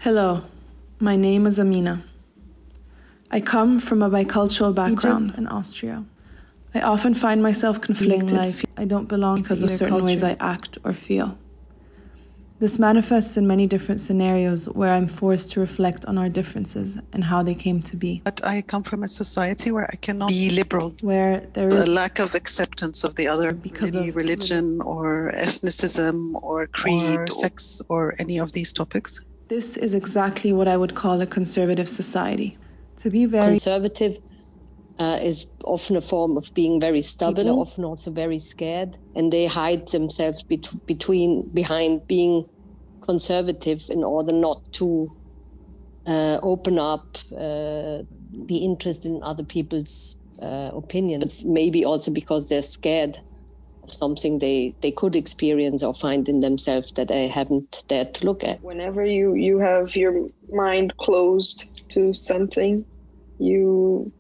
Hello, my name is Amina. I come from a bicultural background in Austria. I often find myself conflicted. I don't belong because of certain ways I act or feel. This manifests in many different scenarios where I'm forced to reflect on our differences and how they came to be. But I come from a society where I cannot be liberal. Where there is a lack of acceptance of the other because of religion or ethnicism or creed or sex or any of these topics. This is exactly what I would call a conservative society. To be very conservative is often a form of being very stubborn, people often also very scared, and they hide themselves behind being conservative in order not to open up, be interested in other people's opinions. Maybe also because they're scared of something they could experience or find in themselves that they haven't dared to look at. Whenever you have your mind closed to something, you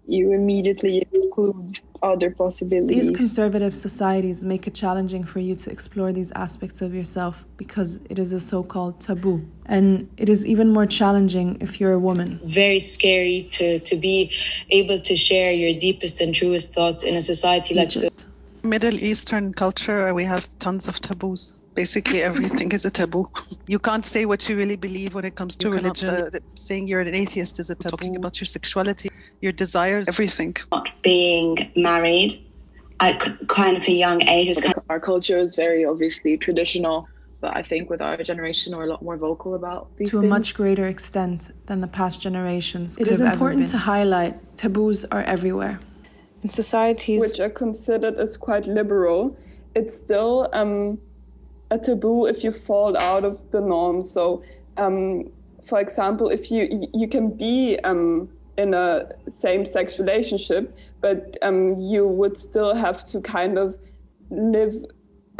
immediately exclude other possibilities. These conservative societies make it challenging for you to explore these aspects of yourself because it is a so-called taboo. And it is even more challenging if you're a woman. Very scary to be able to share your deepest and truest thoughts in a society like this. Middle Eastern culture, we have tons of taboos. Basically, everything is a taboo. You can't say what you really believe when it comes to religion. Saying you're an atheist is a taboo. Talking about your sexuality, your desires, everything. Not being married at kind of a young age. Our culture is very obviously traditional, but I think with our generation, we're a lot more vocal about these things. To a much greater extent than the past generations. It is important to highlight taboos are everywhere. In societies which are considered as quite liberal, it's still a taboo if you fall out of the norm. So, for example, if you can be in a same-sex relationship, but you would still have to kind of live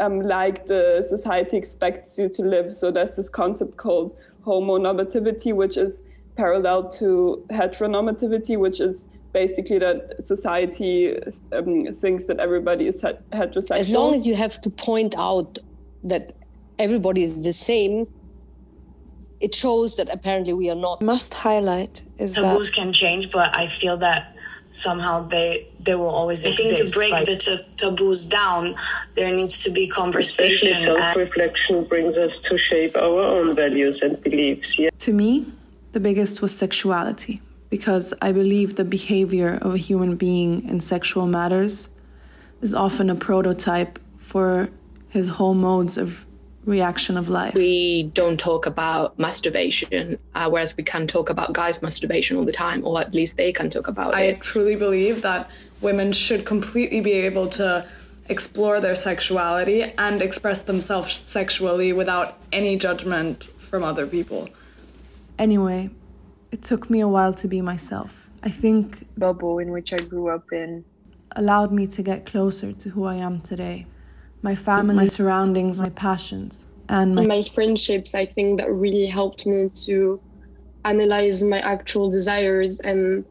like the society expects you to live. So there's this concept called homonormativity, which is parallel to heteronormativity, which is basically that society thinks that everybody is heterosexual. As long as you have to point out that everybody is the same, it shows that apparently we are not. Must highlight is taboos can change, but I feel that somehow they will always exist. I think to break the taboos down, there needs to be conversation. Especially self-reflection brings us to shape our own values and beliefs. Yeah. To me, the biggest was sexuality, because I believe the behavior of a human being in sexual matters is often a prototype for his whole modes of reaction of life. We don't talk about masturbation, whereas we can talk about guys' masturbation all the time, or at least they can talk about it. I truly believe that women should completely be able to explore their sexuality and express themselves sexually without any judgment from other people. Anyway, it took me a while to be myself. I think the bubble in which I grew up in allowed me to get closer to who I am today. My family, my surroundings, my passions, and my friendships, I think that really helped me to analyze my actual desires and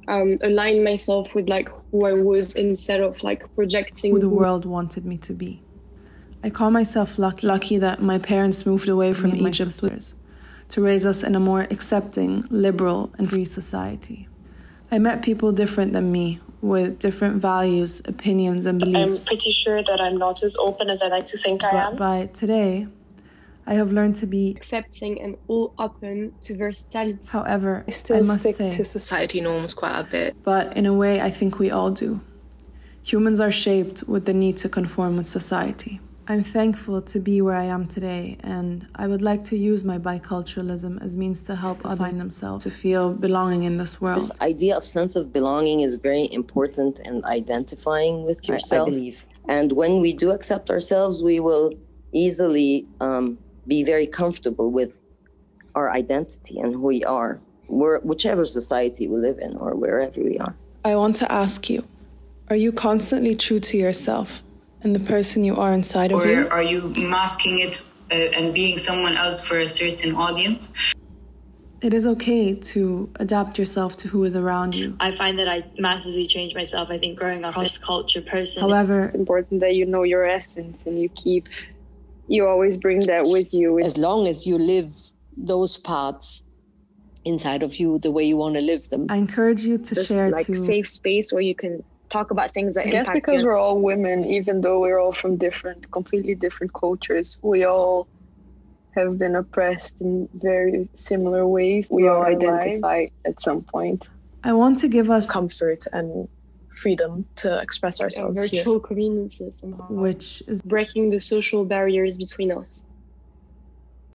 align myself with like who I was instead of like projecting who the world wanted me to be. I call myself lucky that my parents moved away from Egypt to raise us in a more accepting, liberal, and free society. I met people different than me, with different values, opinions, and beliefs. I'm pretty sure that I'm not as open as I like to think I am. But by today, I have learned to be accepting and all open to versatility. However, I still stick to society norms quite a bit. But in a way, I think we all do. Humans are shaped with the need to conform with society. I'm thankful to be where I am today, and I would like to use my biculturalism as means to help others find themselves, to feel belonging in this world. This idea of sense of belonging is very important in identifying with yourself. I believe. And when we do accept ourselves, we will easily be very comfortable with our identity and who we are, whichever society we live in or wherever we are. I want to ask you, are you constantly true to yourself and the person you are inside of you? Or are you masking it and being someone else for a certain audience? It is okay to adapt yourself to who is around you. I find that I massively changed myself. I think growing up as a culture person. However, it's important that you know your essence and you always bring that with you. As long as you live those parts inside of you the way you want to live them. I encourage you to share like safe space where you can talk about things that impact you. I guess because we're all women, even though we're all from completely different cultures, we all have been oppressed in very similar ways. We all identify at some point. I want to give us comfort and freedom to express ourselves virtual communities somehow, which is breaking the social barriers between us.